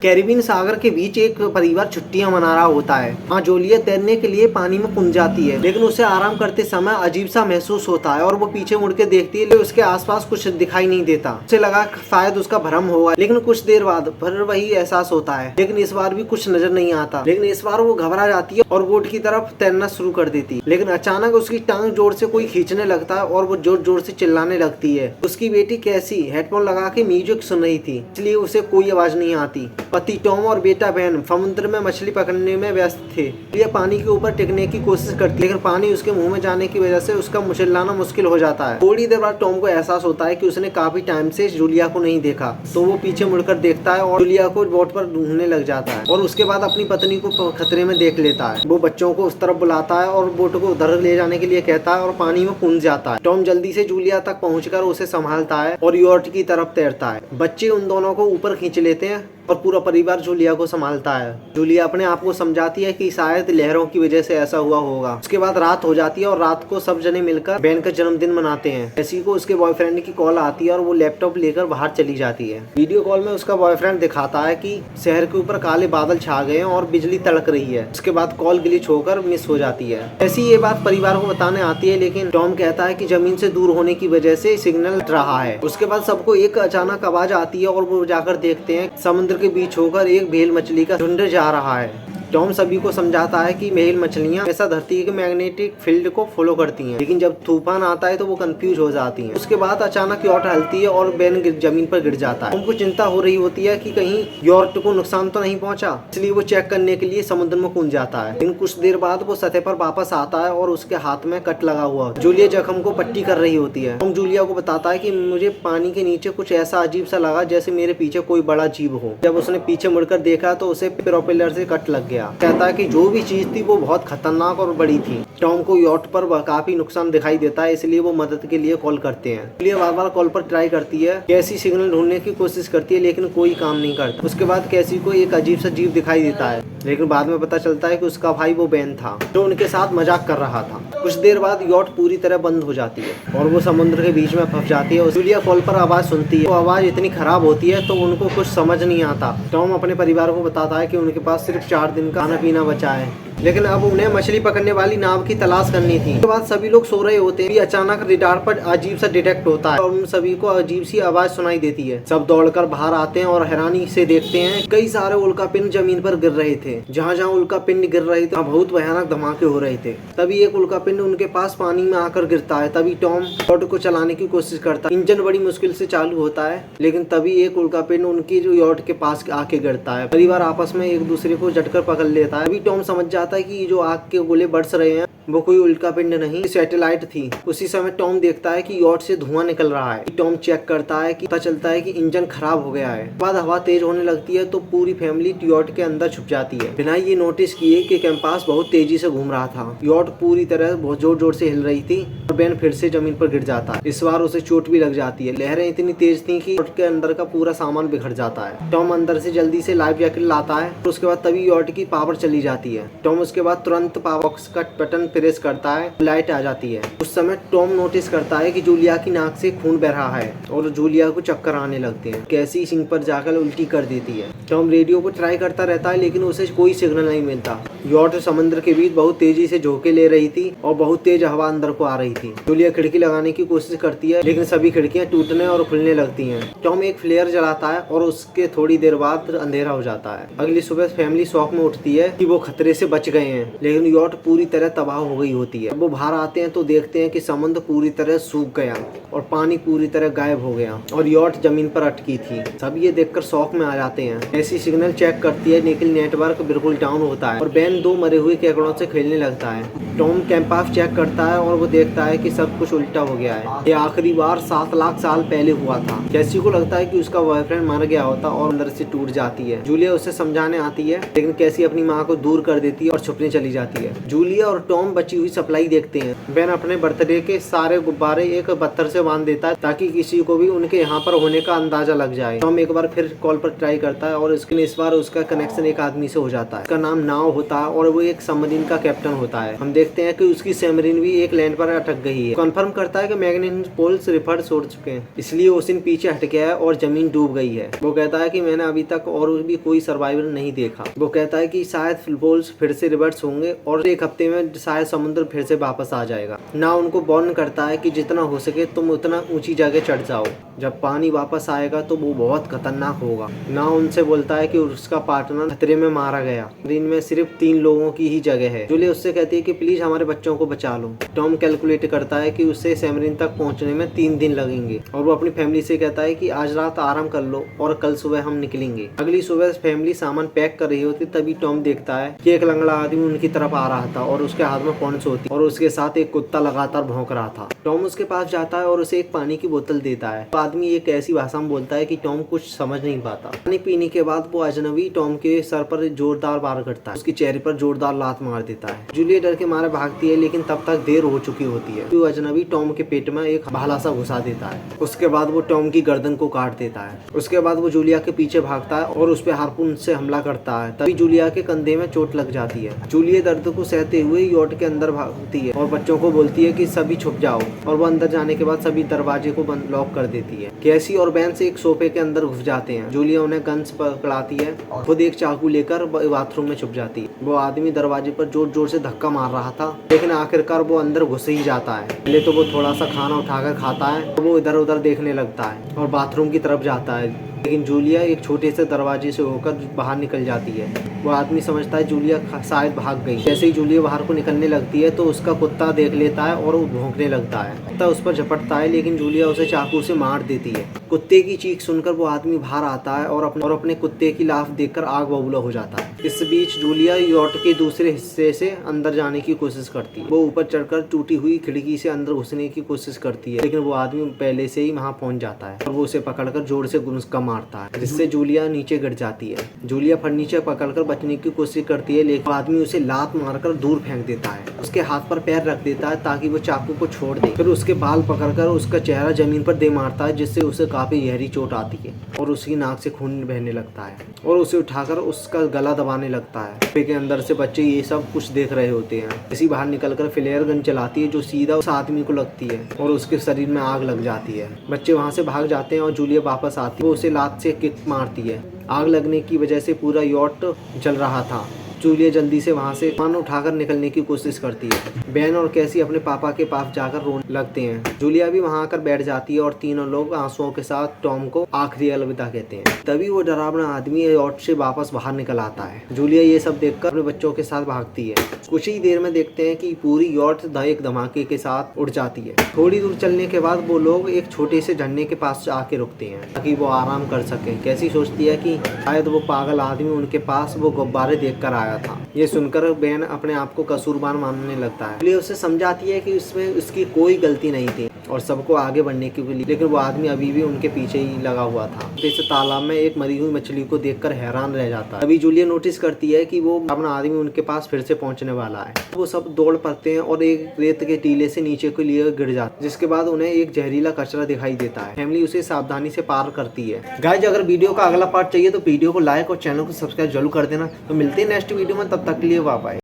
Caribbean सागर के बीच एक परिवार छुट्टियां मना रहा होता है। वहाँ जूलिया तैरने के लिए पानी में कूद जाती है, लेकिन उसे आराम करते समय अजीब सा महसूस होता है और वो पीछे मुड़ के देखती है, लेकिन उसके आसपास कुछ दिखाई नहीं देता। उसे लगा शायद उसका भ्रम होगा, लेकिन कुछ देर बाद फिर वही एहसास होता है, लेकिन इस बार भी कुछ नजर नहीं आता। लेकिन इस बार वो घबरा जाती है और बोट की तरफ तैरना शुरू कर देती है, लेकिन अचानक उसकी टांग जोर से कोई खींचने लगता है और वो जोर जोर से चिल्लाने लगती है। उसकी बेटी कैसी हेडफोन लगा के म्यूजिक सुन रही थी, इसलिए उसे कोई आवाज नहीं आती। पति टॉम और बेटा बेन समुद्र में मछली पकड़ने में व्यस्त थे। ये पानी के ऊपर टिकने की कोशिश करती है, लेकिन पानी उसके मुंह में जाने की वजह से उसका चिल्लाना मुश्किल हो जाता है। थोड़ी देर बाद टॉम को एहसास होता है कि उसने काफी टाइम से जूलिया को नहीं देखा, तो वो पीछे मुड़कर देखता है और जूलिया को बोट पर ढूंढने लग जाता है और उसके बाद अपनी पत्नी को खतरे में देख लेता है। वो बच्चों को उस तरफ बुलाता है और बोट को उधर ले जाने के लिए कहता है और पानी में कूद जाता है। टॉम जल्दी से जूलिया तक पहुंचकर उसे संभालता है और यॉर्ट की तरफ तैरता है। बच्चे उन दोनों को ऊपर खींच लेते हैं और पूरा परिवार जूलिया को संभालता है। जूलिया अपने आप को समझाती है कि शायद लहरों की वजह से ऐसा हुआ होगा। उसके बाद रात हो जाती है और रात को सब जने मिलकर बेन का जन्मदिन मनाते हैं। कैसी को उसके बॉयफ्रेंड की कॉल आती है और वो लैपटॉप लेकर बाहर चली जाती है। वीडियो कॉल में उसका बॉयफ्रेंड दिखाता है कि शहर के ऊपर काले बादल छा गए हैं और बिजली तड़क रही है। उसके बाद कॉल ग्लिच होकर मिस हो जाती है। ऐसी ये बात परिवार को बताने आती है, लेकिन टॉम कहता है कि जमीन से दूर होने की वजह से सिग्नल रहा है। उसके बाद सबको एक अचानक आवाज आती है और वो जाकर देखते हैं समुद्र के बीच होकर एक व्हेल मछली का झुंड जा रहा है। टॉम सभी को समझाता है कि व्हेल मछलियां हमेशा धरती के मैग्नेटिक फील्ड को फॉलो करती हैं, लेकिन जब तूफान आता है तो वो कंफ्यूज हो जाती हैं। उसके बाद अचानक यॉर्ट हलती है और बेन जमीन पर गिर जाता है। उनको चिंता हो रही होती है कि कहीं यॉर्ट को नुकसान तो नहीं पहुंचा, इसलिए वो चेक करने के लिए समुद्र में कूद जाता है। लेकिन कुछ देर बाद वो सतह पर वापस आता है और उसके हाथ में कट लगा हुआ। जूलिया जख्म को पट्टी कर रही होती है। टॉम जूलिया को बताता है कि मुझे पानी के नीचे कुछ ऐसा अजीब सा लगा जैसे मेरे पीछे कोई बड़ा जीव हो। जब उसने पीछे मुड़कर देखा तो उसे प्रोपेलर से कट लग गया। कहता है कि जो भी चीज थी वो बहुत खतरनाक और बड़ी थी। टॉम को यॉट पर काफी नुकसान दिखाई देता है, इसलिए वो मदद के लिए कॉल करते हैं। जूलिया बार-बार कॉल पर ट्राई करती है, कैसी सिग्नल ढूंढने की कोशिश करती है, लेकिन कोई काम नहीं करता। उसके बाद कैसी को एक अजीब सा जीव दिखाई देता है, लेकिन बाद में पता चलता है कि उसका भाई वो बेन था जो उनके साथ मजाक कर रहा था। कुछ देर बाद यॉट पूरी तरह बंद हो जाती है और वो समुद्र के बीच में फंस जाती है। जूलिया कॉल पर आवाज सुनती है, वो आवाज इतनी खराब होती है तो उनको कुछ समझ नहीं आता। टॉम अपने परिवार को बताता है कि उनके पास सिर्फ 4 दिन का खाना पीना बचा है, लेकिन अब उन्हें मछली पकड़ने वाली नाव की तलाश करनी थी। उसके बाद सभी लोग सो रहे होते हैं, अचानक रडार पर अजीब सा डिटेक्ट होता है और उन सभी को अजीब सी आवाज सुनाई देती है। सब दौड़कर बाहर आते हैं और हैरानी से देखते हैं कई सारे उल्का पिंड जमीन पर गिर रहे थे। जहाँ जहाँ उल्का पिंड गिर रहे थे बहुत भयानक धमाके हो रहे थे। तभी एक उल्का पिंड उनके पास पानी में आकर गिरता है। तभी टॉम बोट को चलाने की कोशिश करता है। इंजन बड़ी मुश्किल से चालू होता है, लेकिन तभी एक उल्का पिंड उनकी जो यॉट के पास आके गिरता है। परिवार आपस में एक दूसरे को झटकर पकड़ लेता है। अभी टॉम समझ जाता है कि जो आग के गोले बरस रहे हैं वो कोई उल्का पिंड नहीं, सैटेलाइट थी। उसी समय टॉम देखता है कि यॉट से धुआं निकल रहा है। टॉम चेक करता है कि पता चलता है कि इंजन खराब हो गया है। बाद हवा तेज होने लगती है तो पूरी फैमिली यॉट के अंदर छुप जाती है, बिना ये नोटिस किए कि कैंपास बहुत तेजी से घूम रहा था। यॉट पूरी तरह बहुत जोर जोर से हिल रही थी और बेन फिर से जमीन पर गिर जाता है। इस बार उसे चोट भी लग जाती है। लहरें इतनी तेज थी कि यॉट के अंदर का पूरा सामान बिखर जाता है। टॉम अंदर से जल्दी से लाइफ जैकेट लाता है, उसके बाद तभी यॉट की पावर चली जाती है। टॉम उसके बाद तुरंत पावर बॉक्स का बटन प्रेस करता है, लाइट आ जाती है। उस समय टॉम नोटिस करता है कि जूलिया की नाक से खून बह रहा है और जूलिया को चक्कर आने लगते हैं। कैसी सिंह पर जाकर उल्टी कर देती है। टॉम रेडियो को ट्राई करता रहता है, लेकिन उसे कोई सिग्नल नहीं मिलता। यॉट समुद्र के बीच बहुत तेजी से झोंके ले रही थी और बहुत तेज हवा अंदर को आ रही थी। जूलिया खिड़की लगाने की कोशिश करती है, लेकिन सभी खिड़कियां टूटने और खुलने लगती हैं। टॉम एक फ्लेयर जलाता है और उसके थोड़ी देर बाद अंधेरा हो जाता है। अगली सुबह फैमिली शॉक में उठती है कि वो खतरे से बच गए हैं, लेकिन यॉट पूरी तरह तबाह हो गई होती है। वो बाहर आते हैं तो देखते हैं कि समुद्र पूरी तरह सूख गया और पानी पूरी तरह गायब हो गया और यॉट जमीन पर अटकी थी। सब ये देखकर शौक में आ जाते हैं। ऐसी सिग्नल चेक करती है, लेकिन नेटवर्क बिल्कुल डाउन होता है और बेन 2 मरे हुए केकड़ों से खेलने लगता है। टॉम कैंपास चेक करता है और वो देखता है कि सब कुछ उल्टा हो गया है। ये आखिरी बार 7 लाख साल पहले हुआ था। कैसी को लगता है कि उसका बॉयफ्रेंड मर गया होता और अंदर से टूट जाती है। जूलिया उसे समझाने आती है, लेकिन कैसी अपनी माँ को दूर कर देती है और छुपने चली जाती है। जूलिया और टॉम टॉम बची हुई सप्लाई देखते हैं। बेन अपने बर्थडे के सारे गुब्बारे एक पत्थर से बांध देता है ताकि किसी को भी उनके यहाँ पर होने का अंदाजा लग जाए। टॉम एक बार फिर कॉल पर ट्राई करता है और इस बार उसका कनेक्शन एक आदमी से हो जाता है। उसका नाम नाव होता है और वो एक सबमरीन का कैप्टन होता है। हम देखते हैं कि उसकी सबमरीन भी एक लैंड पर अटक गई है। कन्फर्म करता है कि मैग्नेटिक पोल्स रिवर्स हो चुके हैं, इसलिए ओशन पीछे हट गया है और जमीन डूब गई है। वो कहता है कि मैंने अभी तक और भी कोई सर्वाइवर नहीं देखा। वो कहता है कि शायद पोल्स फिर से रिवर्स होंगे और एक हफ्ते में शायद समुद्र फिर से वापस आ जाएगा। ना उनको वार्न करता है कि जितना हो सके तुम उतना ऊंची जगह चढ़ जाओ, जब पानी वापस आएगा तो वो बहुत खतरनाक होगा। ना उनसे बोलता है कि उसका पार्टनर खतरे में मारा गया, दिन में सिर्फ 3 लोगों की ही जगह है। जूलिया उससे कहती है कि प्लीज हमारे बच्चों को बचा लो। टॉम कैलकुलेट करता है कि उससे सबमरीन तक पहुंचने में 3 दिन लगेंगे और वो अपनी फैमिली से कहता है कि आज रात आराम कर लो और कल सुबह हम निकलेंगे। अगली सुबह फैमिली सामान पैक कर रही होती तभी टॉम देखता है कि एक लंगड़ा आदमी उनकी तरफ आ रहा था और उसके हाथ में पॉन्स होती और उसके साथ एक कुत्ता लगातार भौंक रहा था। टॉम उसके पास जाता है और उसे एक पानी की बोतल देता है। आदमी एक ऐसी भाषा में बोलता है कि टॉम कुछ समझ नहीं पाता। पानी पीने के बाद वो अजनबी टॉम के सर पर जोरदार वार करता है, उसके चेहरे पर जोरदार लात मार देता है। जूलिया डर के मारे भागती है लेकिन तब तक देर हो चुकी होती है। तो अजनबी टॉम के पेट में एक भाला सा घुसा देता है। उसके बाद वो टॉम की गर्दन को काट देता है। उसके बाद वो जूलिया के पीछे भागता है और उस पर हार्पून से हमला करता है। तभी जूलिया के कंधे में चोट लग जाती है। जूलिया दर्द को सहते हुए यॉट के अंदर भागती है और बच्चों को बोलती है कि सभी छुप जाओ और वो अंदर जाने के बाद सभी दरवाजे को बंद लॉक कर देती है। कैसी और बैन से एक सोफे के अंदर घुस जाते हैं। जूलिया उन्हें गन्स पकड़ाती है, खुद एक चाकू लेकर बाथरूम में छुप जाती है। वो आदमी दरवाजे पर जोर जोर से धक्का मार रहा था लेकिन आखिरकार वो अंदर घुस ही जाता है। पहले तो वो थोड़ा सा खाना उठाकर खाता है तो वो इधर उधर देखने लगता है और बाथरूम की तरफ जाता है, लेकिन जूलिया एक छोटे से दरवाजे से होकर बाहर निकल जाती है। वो आदमी समझता है जूलिया शायद भाग गई। जैसे ही जूलिया बाहर को निकलने लगती है तो उसका कुत्ता देख लेता है और वो भौंकने लगता है। कुत्ता उस पर झपटता है लेकिन जूलिया उसे चाकू से मार देती है। कुत्ते की चीख सुनकर वो आदमी बाहर आता है और अपने कुत्ते की लाश देखकर आग बबूला हो जाता है। इस बीच जूलिया यॉट के दूसरे हिस्से से अंदर जाने की कोशिश करती है। वो ऊपर चढ़कर टूटी हुई खिड़की से अंदर घुसने की कोशिश करती है लेकिन वो आदमी पहले से ही वहां पहुंच जाता है और वो उसे पकड़कर जोर से गुस्सा मारता है जिससे जूलिया नीचे गिर जाती है। जूलिया फर्नीचर पकड़कर बचने की कोशिश करती है लेकिन आदमी उसे लात मारकर दूर फेंक देता है। उसके हाथ पर पैर रख देता है ताकि वो चाकू को छोड़ दे। फिर उसके बाल पकड़कर उसका चेहरा जमीन पर दे मारता है जिससे उसे काफी गहरी चोट आती है और उसकी नाक से खून बहने लगता है और उसे उठाकर उसका गला दबाने लगता है। कुत्ते के अंदर से बच्चे ये सब कुछ देख रहे होते हैं। इसी बाहर निकलकर फ्लेयर गन चलाती है जो सीधा उस आदमी को लगती है और उसके शरीर में आग लग जाती है। बच्चे वहाँ से भाग जाते हैं और जूलिया वापस आती है। वो उसे लात से किक मारती है। आग लगने की वजह से पूरा यॉट जल रहा था। जूलिया जल्दी से वहाँ से सामान उठाकर निकलने की कोशिश करती है। बेन और कैसी अपने पापा के पास जाकर रोने लगते हैं। जूलिया भी वहाँ आकर बैठ जाती है और तीनों लोग आंसुओं के साथ टॉम को आखिरी अलविदा कहते हैं। तभी वो डरावना आदमी यॉट से वापस बाहर निकल आता है। जूलिया ये सब देखकर अपने बच्चों के साथ भागती है। कुछ ही देर में देखते हैं कि पूरी यॉट एक धमाके के साथ उड़ जाती है। थोड़ी दूर चलने के बाद वो लोग एक छोटे से झरने के पास आके रुकते हैं ताकि वो आराम कर सके। कैसी सोचती है कि शायद वो पागल आदमी उनके पास वो गुब्बारे देख कर आया था। ये सुनकर बेन अपने आप को कसूरवार मानने लगता है। इसलिए उसे समझाती है कि इसमें उसकी कोई गलती नहीं थी और सबको आगे बढ़ने के लिए, लेकिन वो आदमी अभी भी उनके पीछे ही लगा हुआ था। जैसे तालाब में एक मरी हुई मछली को देखकर हैरान रह जाता है। अभी जूलिया नोटिस करती है कि वो अपना आदमी उनके पास फिर से पहुंचने वाला है। वो सब दौड़ पड़ते हैं और एक रेत के टीले से नीचे के लिए गिर जाते हैं, जिसके बाद उन्हें एक जहरीला कचरा दिखाई देता है। फैमिली उसे सावधानी से पार करती है। गाइस, अगर वीडियो का अगला पार्ट चाहिए तो वीडियो को लाइक और चैनल को सब्सक्राइब जरूर कर देना। तो मिलते हैं नेक्स्ट वीडियो में, तब तक के लिए बाय बाय।